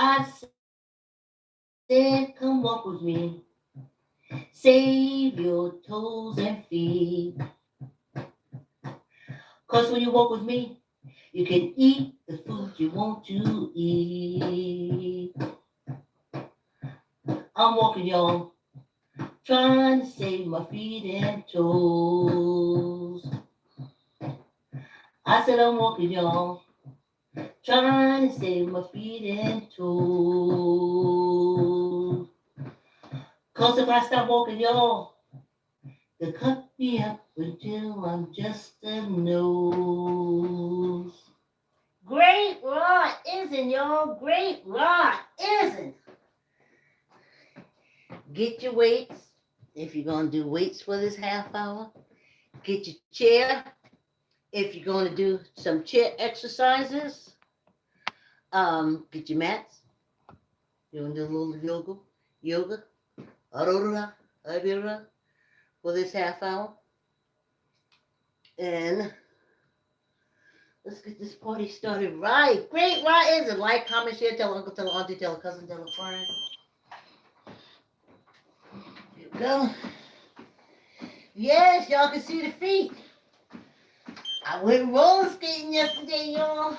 I said, come walk with me. Save your toes and feet. Cause when you walk with me, you can eat the food you want to eat. I'm walking, y'all, trying to save my feet and toes. I said I'm walking, y'all, trying to save my feet and toes. Cause if I stop walking, y'all, they cut me up until I'm just a nose. Great Rod isn't, y'all. Great Rod isn't. Get your weights. If you're going to do weights for this half hour, get your chair. If you're going to do some chair exercises, get your mats. You want to do a little yoga, aurora, for this half hour. And let's get this party started right. Great, right? Is it? Like, comment, share, tell uncle, tell auntie, tell a cousin, tell a friend. Here we go. Yes, y'all can see the feet. I went roller skating yesterday, y'all.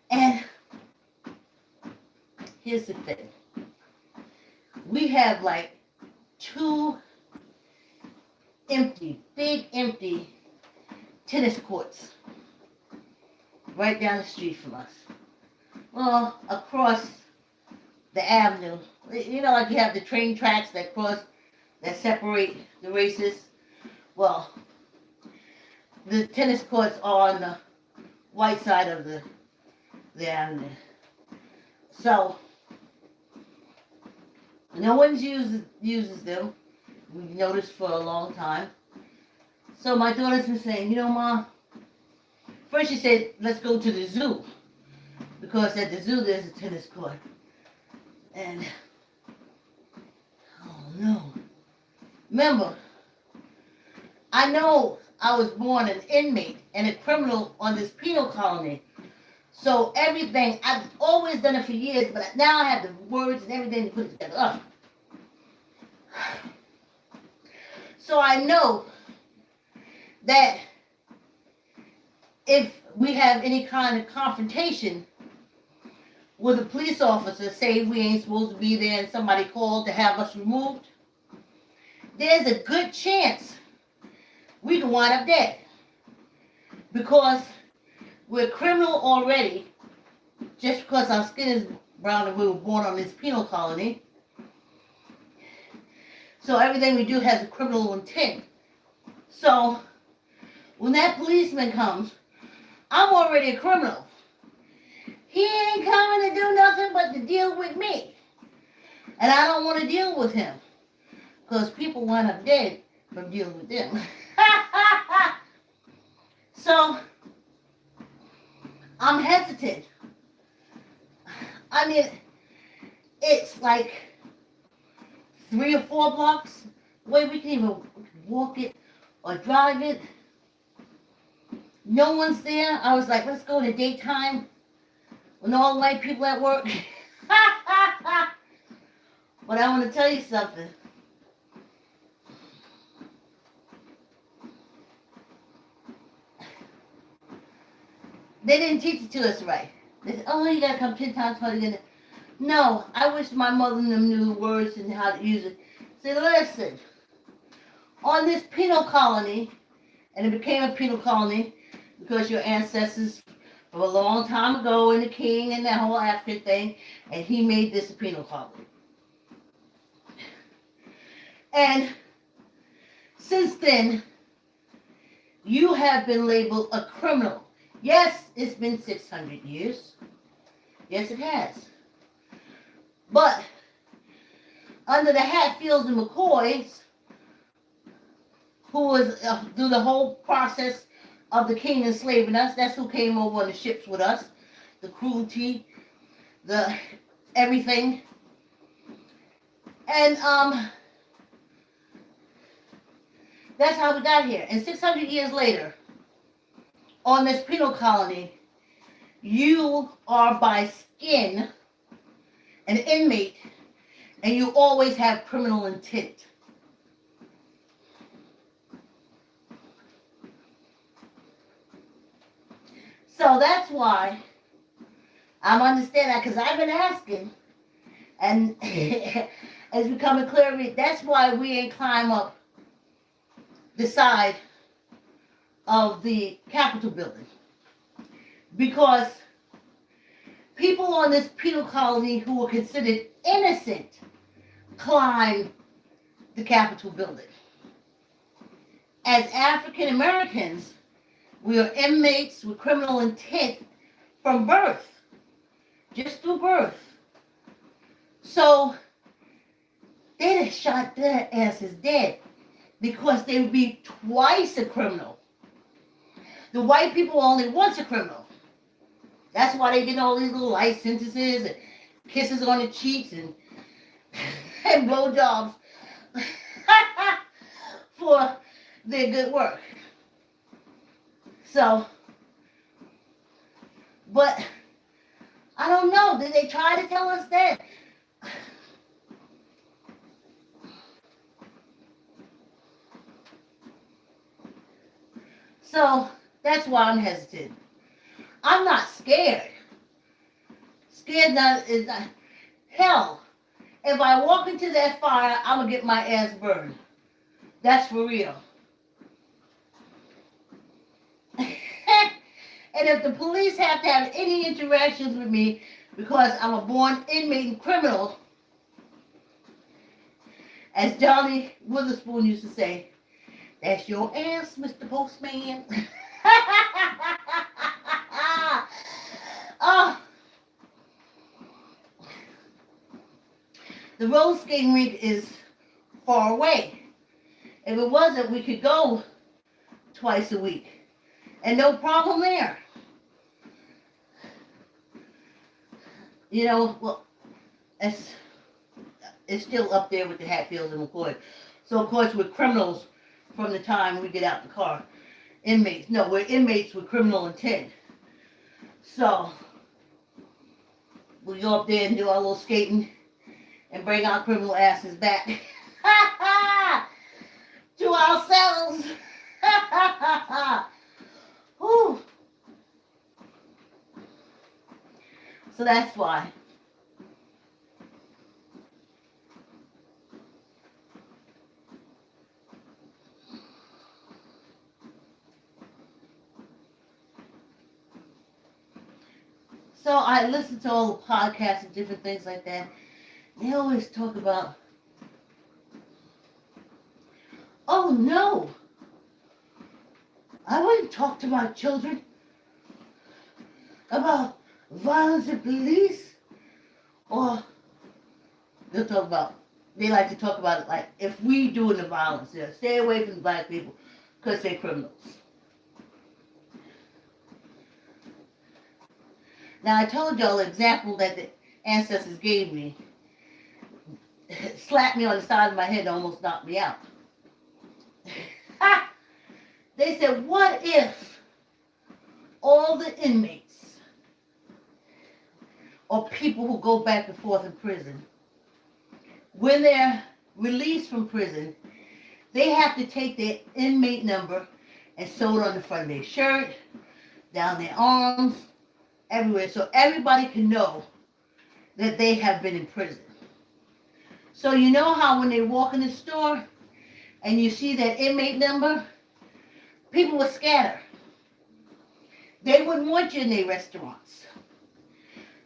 And here's the thing. We have like two big empty tennis courts right down the street from us. Well, across the avenue. You know, like you have the train tracks that separate the races. Well, the tennis courts are on the white side of the avenue. So no one uses them. We've noticed for a long time. So my daughter's been saying, you know, Mom, first she said, let's go to the zoo. Because at the zoo there's a tennis court. And, oh no. Remember, I know I was born an inmate and a criminal on this penal colony. So everything, I've always done it for years, but now I have the words and everything to put it together. Ugh. So I know that if we have any kind of confrontation with a police officer, say we ain't supposed to be there and somebody called to have us removed, there's a good chance we can wind up dead. Because we're criminal already, just because our skin is brown and we were born on this penal colony. So everything we do has a criminal intent. So when that policeman comes, I'm already a criminal. He ain't coming to do nothing but to deal with me. And I don't want to deal with him. Because people wind up dead from dealing with them. So I'm hesitant. I mean, it's like 3 or 4 blocks away. We can even walk it or drive it. No one's there. I was like, let's go in the daytime when all the white people at work. But I want to tell you something. They didn't teach it to us right. They said, oh, you got to come 10 times harder. No, I wish my mother and them knew the words and how to use it. Say, listen, on this penal colony, and it became a penal colony because your ancestors from a long time ago and the king and that whole African thing, and he made this a penal colony. And since then, you have been labeled a criminal. Yes, it's been 600 years. Yes, it has. But under the Hatfields and McCoys, who was through the whole process of the king enslaving us, that's who came over on the ships with us, the cruelty, the everything. And that's how we got here. And 600 years later, on this penal colony, you are by skin an inmate and you always have criminal intent. So that's why I'm understanding that, because I've been asking, and it's becoming clear. That's why we ain't climb up the side of the Capitol building, because people on this penal colony who were considered innocent climbed the Capitol building. As African Americans, we are inmates with criminal intent from birth, just through birth. So they'd have shot their asses dead because they would be twice a criminal. The white people are only once a criminal. That's why they get all these little life sentences and kisses on the cheeks and blowjobs for their good work. So, but I don't know. Did they try to tell us that? So that's why I'm hesitant. I'm not scared. Scared is not. Hell, if I walk into that fire, I'm gonna get my ass burned. That's for real. And if the police have to have any interactions with me because I'm a born inmate and criminal, as Johnny Witherspoon used to say, that's your ass, Mr. Postman. Oh. The roller skating rink is far away. If it wasn't, we could go twice a week. And no problem there. You know, well, it's still up there with the Hatfields and McCoy. So, of course, we're criminals from the time we get out the car. Inmates. No, we're inmates with criminal intent. So, we go up there and do our little skating and bring our criminal asses back to ourselves. Whew. So that's why. So I listen to all the podcasts and different things like that. They always talk about, oh no, I wouldn't talk to my children about violence in police. Or they'll talk about, they like to talk about it like, if we doing the violence, they'll stay away from the black people because they're criminals. Now I told y'all the example that the ancestors gave me. Slapped me on the side of my head and almost knocked me out. They said, what if all the inmates or people who go back and forth in prison, when they're released from prison, they have to take their inmate number and sew it on the front of their shirt, down their arms, everywhere, so everybody can know that they have been in prison. So you know how when they walk in the store and you see that inmate number, people will scatter. They wouldn't want you in their restaurants.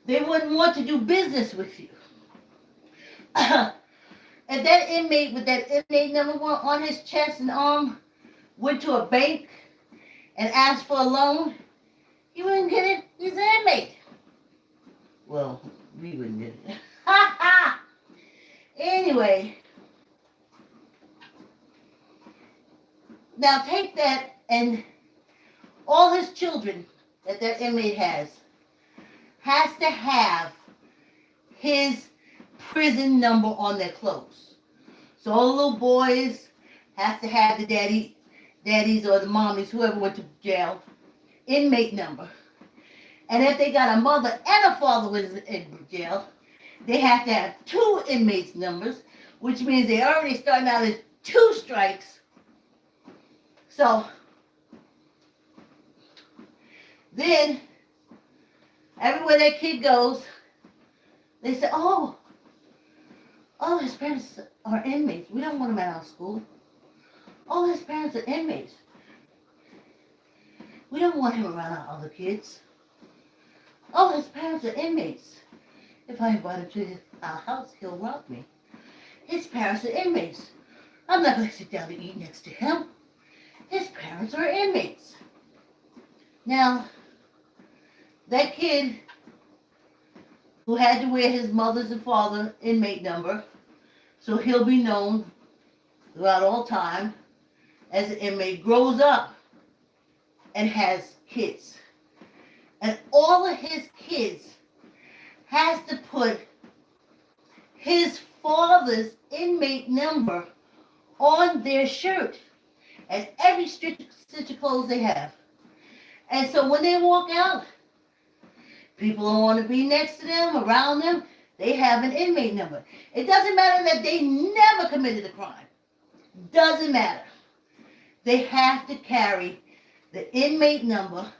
They wouldn't want to do business with you. And that inmate with that inmate number on his chest and arm went to a bank and asked for a loan, he wouldn't get it. He's an inmate. Well, we wouldn't get it. Anyway, now take that and all his children that inmate has to have his prison number on their clothes. So all the little boys have to have the daddies or the mommies, whoever went to jail, inmate number. And if they got a mother and a father was in jail, they have to have 2 inmates numbers, which means they already starting out as 2 strikes. So then everywhere that kid goes, they say, oh, his parents are inmates. We don't want him at our school. Oh, his parents are inmates. We don't want him around our other kids. Oh, his parents are inmates. If I invite him to our house, he'll rob me. His parents are inmates. I'm not going to sit down to eat next to him. His parents are inmates. Now, that kid who had to wear his mother's and father's inmate number, so he'll be known throughout all time as an inmate, grows up and has kids. And all of his kids has to put his father's inmate number on their shirt and every stitch of clothes they have. And so when they walk out, people don't want to be next to them, around them. They have an inmate number. It doesn't matter that they never committed a crime. Doesn't matter. They have to carry the inmate number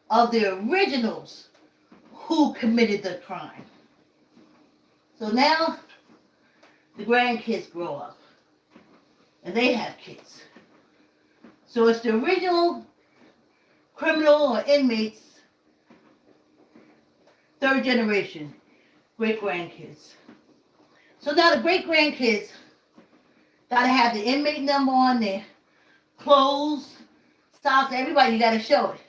of the originals who committed the crime. So now the grandkids grow up and they have kids. So it's the original criminal or inmates, 3rd generation, great-grandkids. So now the great-grandkids got to have the inmate number on their clothes, socks, everybody, you got to show it.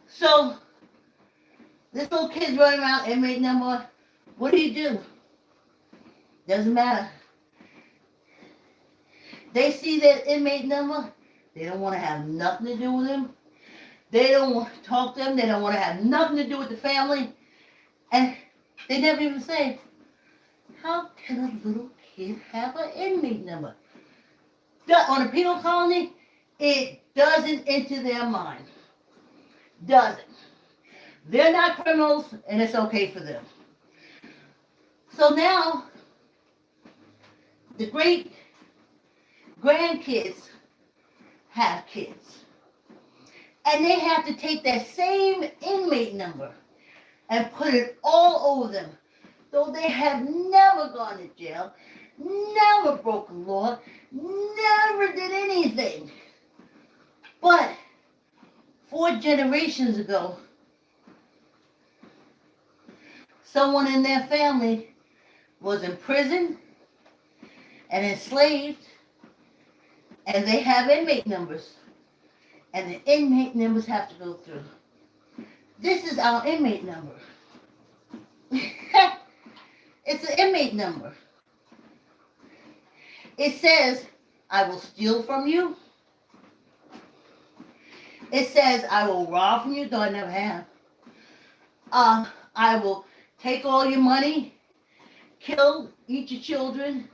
So this little kid's running around, inmate number. What do? Doesn't matter. They see that inmate number, they don't want to have nothing to do with him. They don't want to talk to them. They don't want to have nothing to do with the family. And they never even say, how can a little kid have an inmate number? On a penal colony, it doesn't enter their mind. Doesn't. They're not criminals, and it's okay for them. So now, the great grandkids have kids. And they have to take that same inmate number and put it all over them. Though they have never gone to jail, never broken law, never did anything. But 4 generations ago, someone in their family was in prison and enslaved, and they have inmate numbers. And the inmate numbers have to go through. This is our inmate number. It's an inmate number. It says, I will steal from you. It says, I will rob from you, though I never have. I will take all your money, kill, eat your children,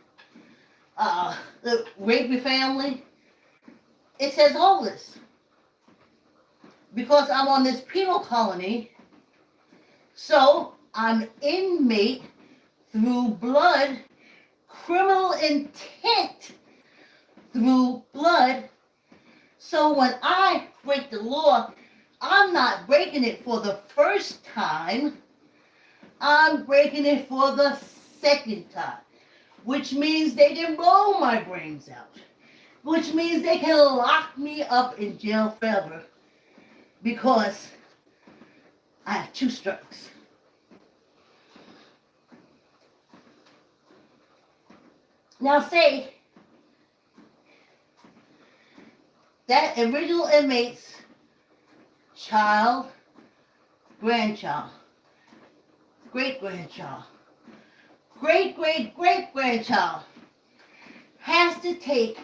rape your family. It says all this. Because I'm on this penal colony, so I'm inmate through blood, criminal intent through blood. So when I break the law, I'm not breaking it for the first time. I'm breaking it for the second time, which means they can blow my brains out, which means they can lock me up in jail forever because I have 2 strikes. Now say that original inmate's child, grandchild, great-grandchild, great-great-great-grandchild has to take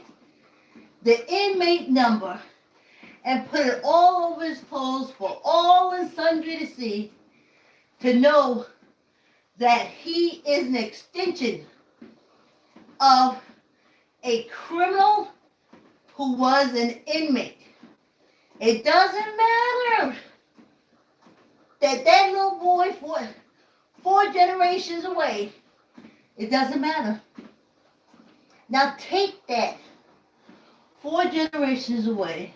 the inmate number and put it all over his clothes for all and sundry to see, to know that he is an extension of a criminal who was an inmate. It doesn't matter that little boy four generations away, it doesn't matter. Now take that 4 generations away.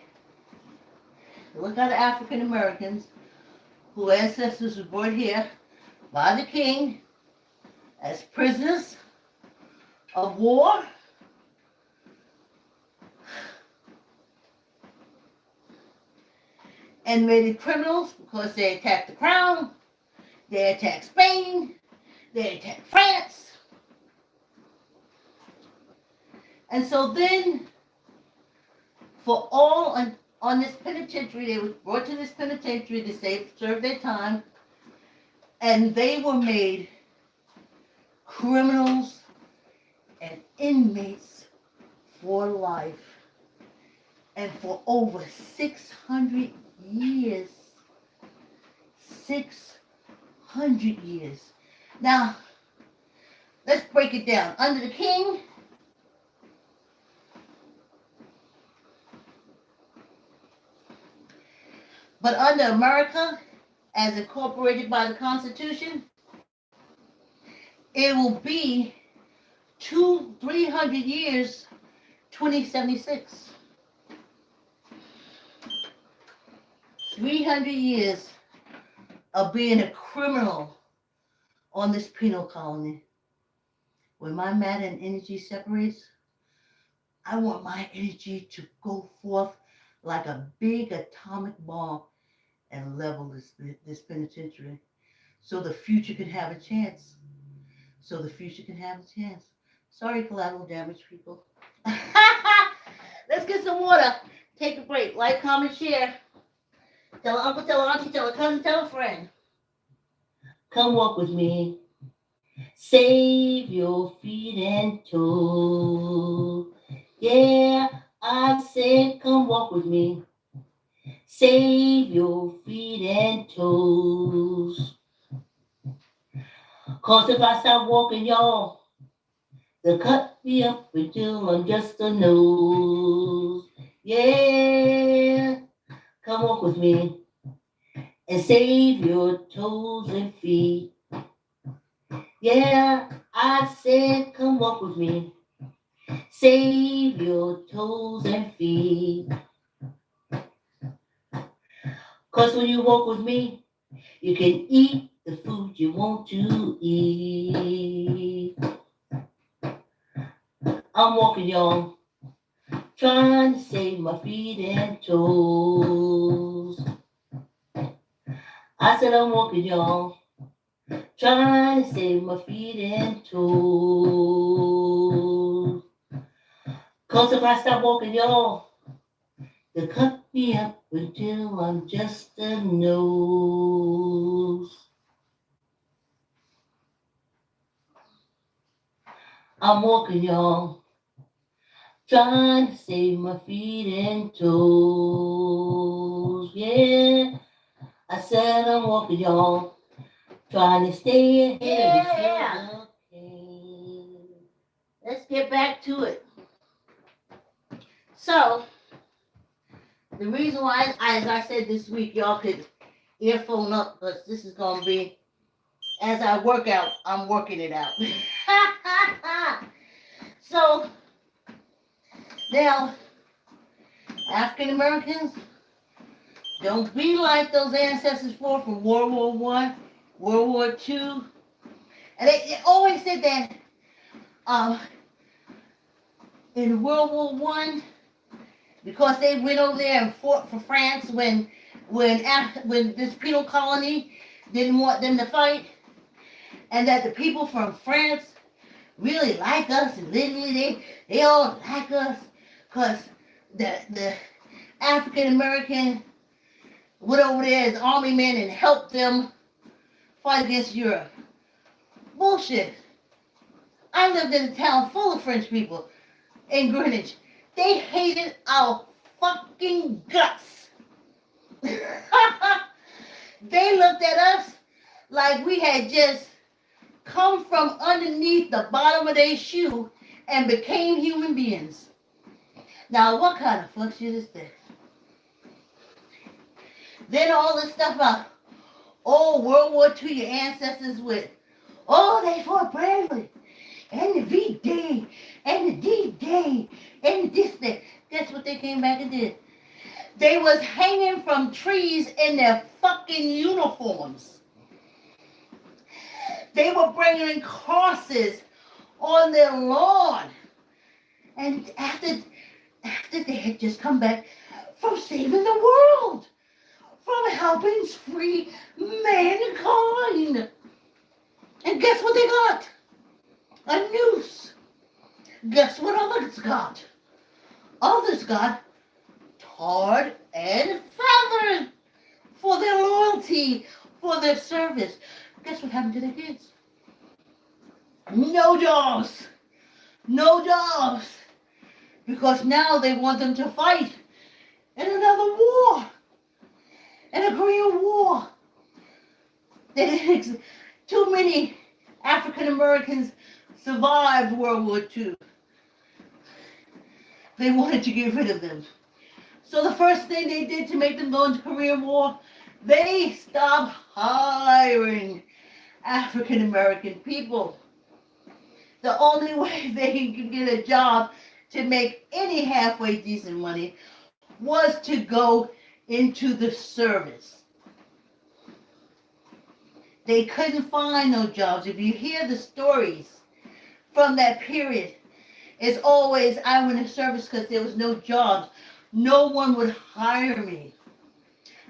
Look at the African Americans whose ancestors were brought here by the king as prisoners of war. And made it criminals because they attacked the crown, they attacked Spain, they attacked France. And so then, for all on this penitentiary, they were brought to this penitentiary to serve their time, and they were made criminals and inmates for life. And for over 600 years. 600 years. Now, let's break it down. Under the king, but under America, as incorporated by the Constitution, it will be 300 years, 2076. 300 years of being a criminal on this penal colony. When my matter and energy separates, I want my energy to go forth like a big atomic bomb and level this penitentiary so the future can have a chance. So the future can have a chance. Sorry, collateral damage, people. Let's get some water. Take a break. Like, comment, share. Tell an uncle, tell an auntie, tell a cousin, tell a friend. Come walk with me. Save your feet and toes. Yeah, I said come walk with me. Save your feet and toes. 'Cause if I stop walking, y'all, they'll cut me up until I'm just a nose. Yeah, come walk with me and save your toes and feet. Yeah, I said come walk with me. Save your toes and feet. 'Cause when you walk with me, you can eat the food you want to eat. I'm walking, y'all, trying to save my feet and toes. I said I'm walking, y'all, trying to save my feet and toes. 'Cause if I stop walking, y'all, they'll cut me up until I'm just a nose. I'm walking, y'all, trying to save my feet and toes. Yeah, I said I'm walking, y'all, trying to stay ahead. Yeah. Okay. Let's get back to it. So, the reason why, as I said this week, y'all could earphone up, because this is going to be, as I work out, I'm working it out. So, now, African Americans, don't be like those ancestors from World War I, World War II. And they always said that in World War I, because they went over there and fought for France when this penal colony didn't want them to fight, and that the people from France really like us, and literally they all like us, because the African American went over there as army men and helped them fight against Europe. Bullshit. I lived in a town full of French people in Greenwich. They hated our fucking guts. They looked at us like we had just come from underneath the bottom of their shoe and became human beings. Now, what kind of fuck shit is this? Then all this stuff about Oh, World War II, your ancestors with. Oh, they fought bravely. And the V-Day, and the D-Day, and this, that. Guess what they came back and did? They was hanging from trees in their fucking uniforms. They were bringing crosses on their lawn. And after they had just come back from saving the world, from helping free mankind. And guess what they got? A noose. Guess what others got? Others got tarred and feathered for their loyalty, for their service. Guess what happened to their kids? No jobs. No jobs. Because now they want them to fight in another war. In a Korean War. Too many African Americans survived World War II. They wanted to get rid of them. So the first thing they did to make them go into Korean War, they stopped hiring African American people. The only way they could get a job to make any halfway decent money was to go into the service. They couldn't find no jobs. If you hear the stories from that period, it's always, I went in service because there was no jobs. No one would hire me.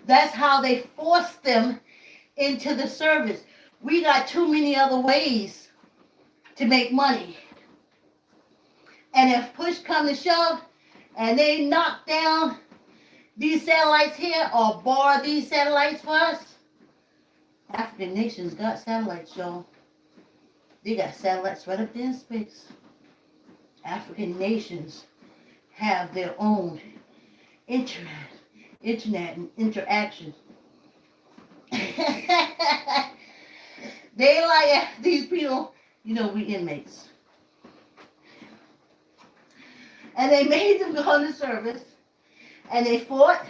That's how they forced them into the service. We got too many other ways to make money. And if push comes to shove, and they knock down these satellites here, or bar these satellites for us, African nations got satellites, y'all. They got satellites right up there in space. African nations have their own internet and interaction. They like these people, we inmates. And they made them go into service, and they fought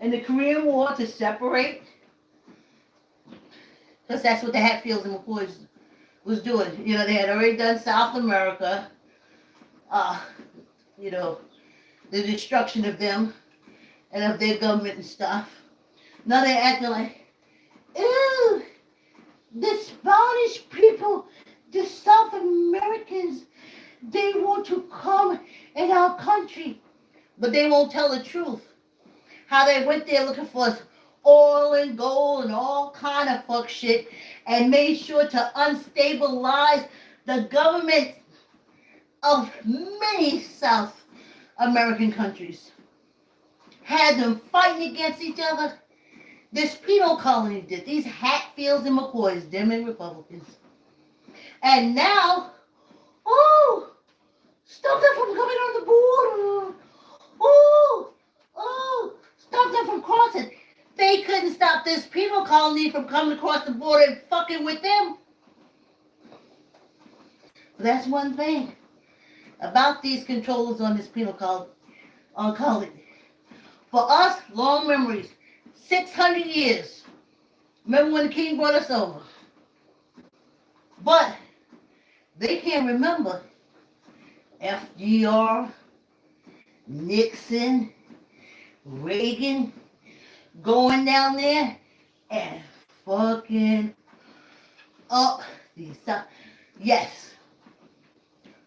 in the Korean War to separate, because that's what the Hatfields and McCoys was doing. They had already done South America, the destruction of them and of their government and stuff. Now they're acting like, ew, the Spanish people, the South Americans, they want to come in our country. But they won't tell the truth. How they went there looking for oil and gold and all kind of fuck shit and made sure to unstabilize the government of many South American countries. Had them fighting against each other. This penal colony did. These Hatfields and McCoys, them and Republicans. And now, stop them from coming on the border. Stop them from crossing. They couldn't stop this penal colony from coming across the border and fucking with them. But that's one thing about these controllers on this penal colony. For us, long memories. 600 years. Remember when the king brought us over? But they can't remember FDR, Nixon, Reagan going down there and fucking up these stuff. Yes.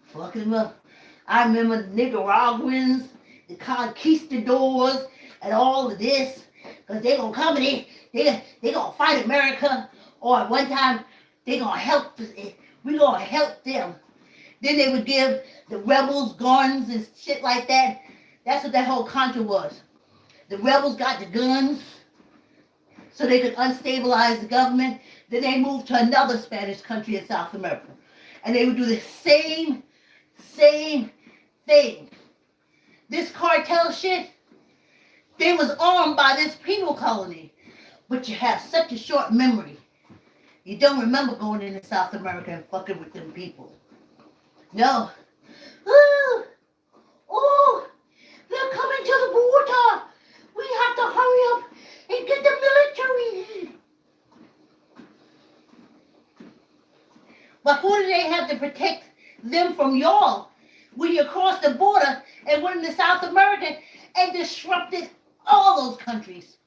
Fucking them up. I remember the Nicaraguans, the conquistadors, and all of this. Because they're going to come in, they're going to fight America. Or at one time, they're going to help us. We're going to help them. Then they would give the rebels guns and shit like that. That's what that whole contra was. The rebels got the guns so they could unstabilize the government. Then they moved to another Spanish country in South America. And they would do the same thing. This cartel shit, they was armed by this penal colony. But you have such a short memory. You don't remember going into South America and fucking with them people. No. They're coming to the border. We have to hurry up and get the military. But who do they have to protect them from y'all when you cross the border and went into South America and disrupted all those countries?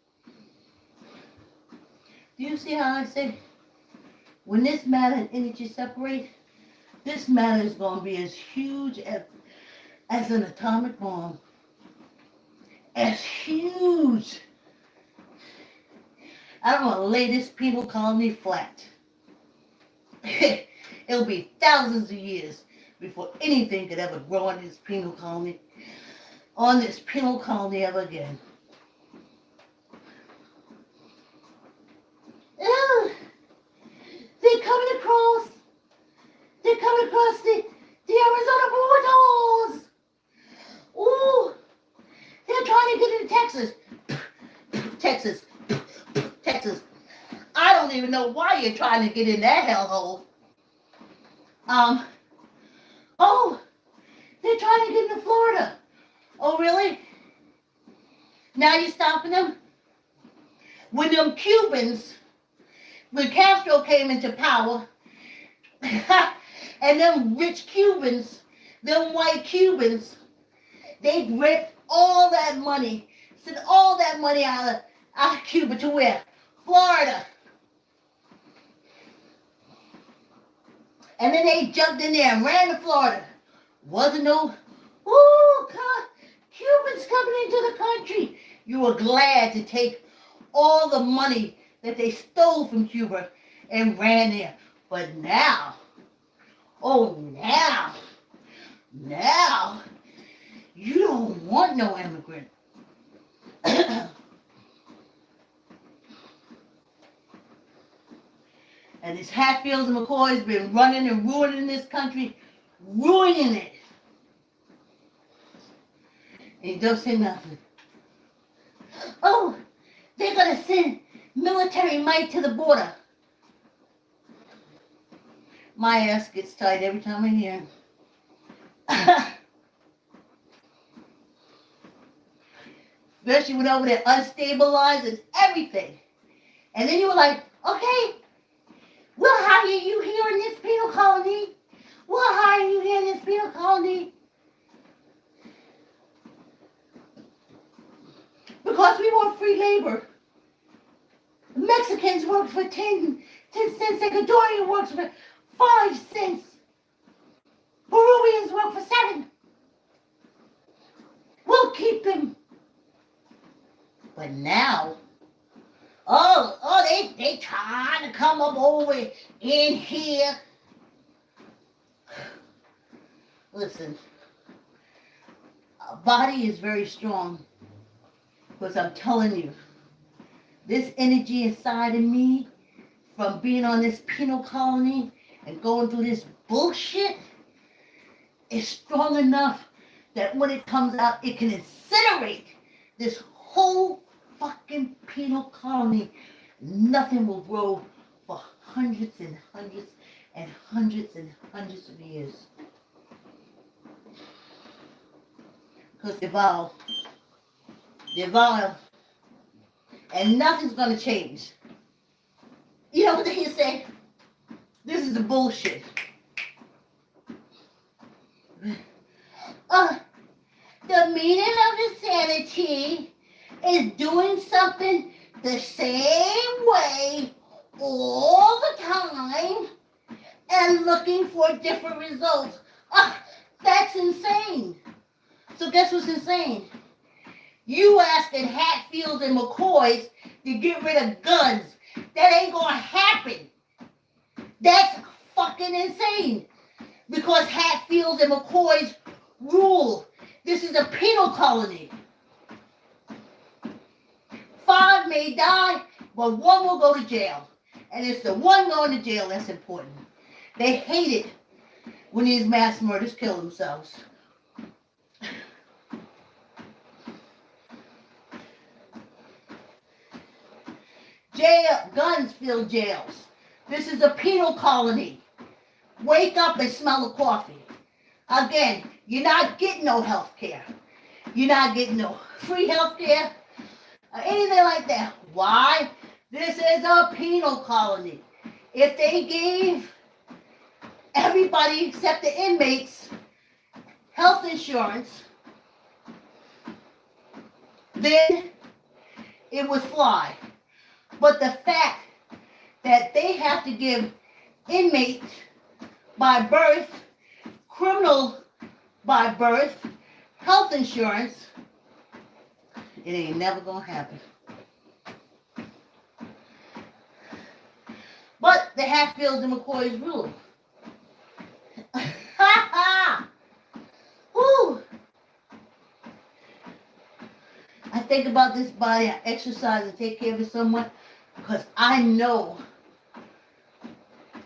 Do you see how I say, when this matter and energy separate, this matter is going to be as huge as an atomic bomb. As huge. I'm going to lay this penal colony flat. It'll be thousands of years before anything could ever grow on this penal colony ever again. They're coming across the Arizona borders. Ooh, they're trying to get into Texas. Texas. I don't even know why you're trying to get in that hellhole. Oh, they're trying to get into Florida. Oh, really? Now you're stopping them? When Castro came into power, and them rich Cubans, them white Cubans, they ripped all that money, sent all that money out of Cuba to where? Florida. And then they jumped in there and ran to Florida. Wasn't no, Cubans coming into the country. You were glad to take all the money that they stole from Cuba and ran there. But now, now, you don't want no immigrant. And these Hatfields and McCoys been running and ruining this country, ruining it. And he don't say nothing. Oh, they're going to send military might to the border. My ass gets tight every time I hear it. Especially when over there unstabilized and everything. And then you were like, okay, we'll hire you here in this penal colony. We'll hire you here in this penal colony. Because we want free labor. Mexicans work for 10 cents. Ecuadorian works for 5 cents. Peruvians work for 7. We'll keep them. But now, they trying to come up over in here. Listen, a body is very strong. Because I'm telling you, this energy inside of me, from being on this penal colony and going through this bullshit, is strong enough that when it comes out, it can incinerate this whole fucking penal colony. Nothing will grow for hundreds and hundreds and hundreds and hundreds of years. Because they're vile. They're vile. And nothing's going to change. You know what they say? This is the bullshit. The meaning of insanity is doing something the same way all the time and looking for different results. That's insane. So guess what's insane? You asking Hatfields and McCoys to get rid of guns. That ain't gonna happen. That's fucking insane. Because Hatfields and McCoys rule. This is a penal colony. 5 may die, but 1 will go to jail. And it's the one going to jail that's important. They hate it when these mass murders kill themselves. Guns fill jails. This is a penal colony. Wake up and smell the coffee. Again, you're not getting no health care. You're not getting no free health care or anything like that. Why? This is a penal colony. If they gave everybody except the inmates health insurance, then it would fly. But the fact that they have to give inmates by birth, criminal by birth, health insurance, it ain't never gonna happen. But the Hatfields and McCoys rule. Ha ha! Woo! I think about this body, I exercise and take care of it somewhat because I know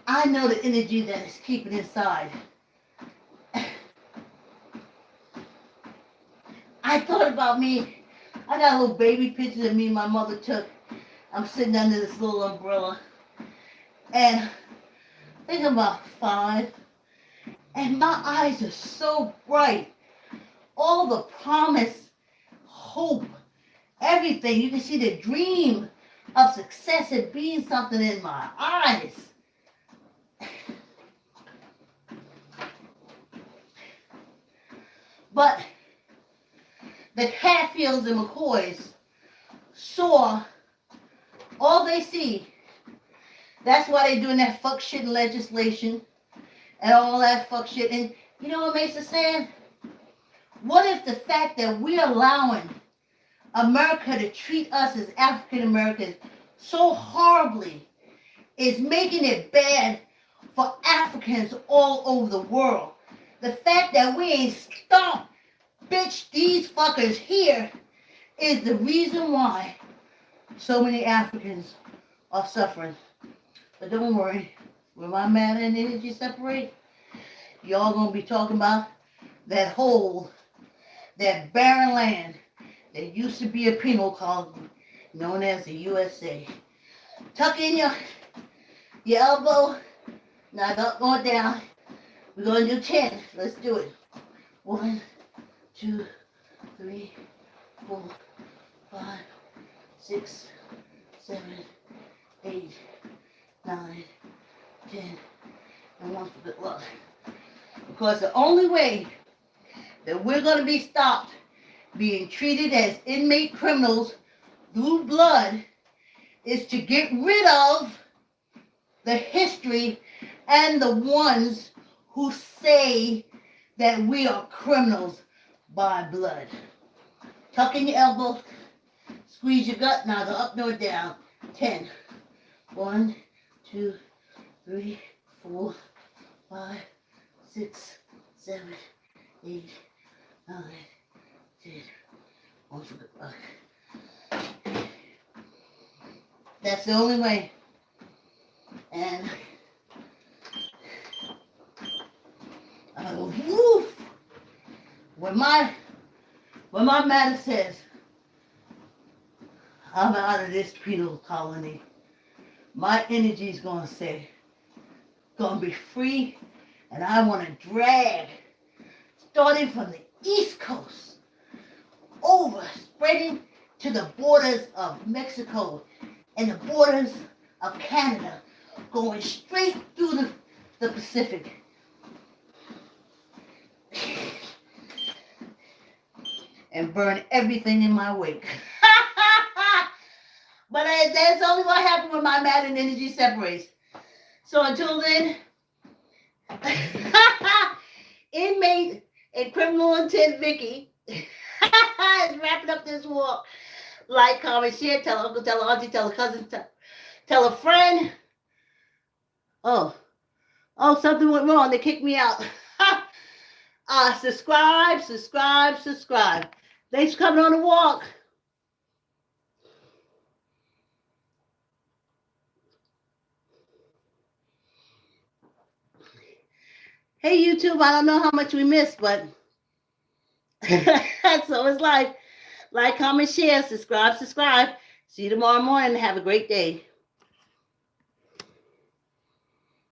the energy that is keeping inside. I thought about me. I got a little baby picture that me and my mother took. I'm sitting under this little umbrella. And I think I'm about 5. And my eyes are so bright. All the promise, hope, everything. You can see the dream of success and being something in my eyes. But the Hatfields and McCoys saw all they see. That's why they're doing that fuck shit in legislation and all that fuck shit. And you know what makes it sad? What if the fact that we're allowing America to treat us as African Americans so horribly is making it bad for Africans all over the world? The fact that we ain't stopped, bitch, these fuckers here is the reason why so many Africans are suffering. But don't worry, when my matter and energy separate, y'all gonna be talking about that whole, that barren land that used to be a penal colony known as the USA. Tuck in your elbow, not up or down. We're gonna do 10. Let's do it. 1, 2, 3, 4, 5, 6, 7, 8, 9, 10, and 1 for good luck. Because the only way that we're going to be stopped being treated as inmate criminals through blood is to get rid of the history and the ones who say that we are criminals by blood. Tuck in your elbows, squeeze your gut, neither up nor down. 10. 1, 2, 3, 4, 5, 6, 7, 8, 9, 10. 1 for good luck. That's the only way. And woof, when my matter says I'm out of this penal colony, my energy is gonna say, gonna be free, and I want to drag, starting from the East Coast, over, spreading to the borders of Mexico and the borders of Canada, going straight through the Pacific. And burn everything in my wake. But that's only what happens when my matter and energy separates. So until then, inmate and criminal intent Vicki is wrapping up this walk. Like, comment, share, tell uncle, tell auntie, tell a cousin, tell a friend. Oh, something went wrong. They kicked me out. Subscribe. Thanks for coming on the walk. Hey, YouTube, I don't know how much we missed, but so it's life. Like, comment, share, subscribe. See you tomorrow morning. Have a great day.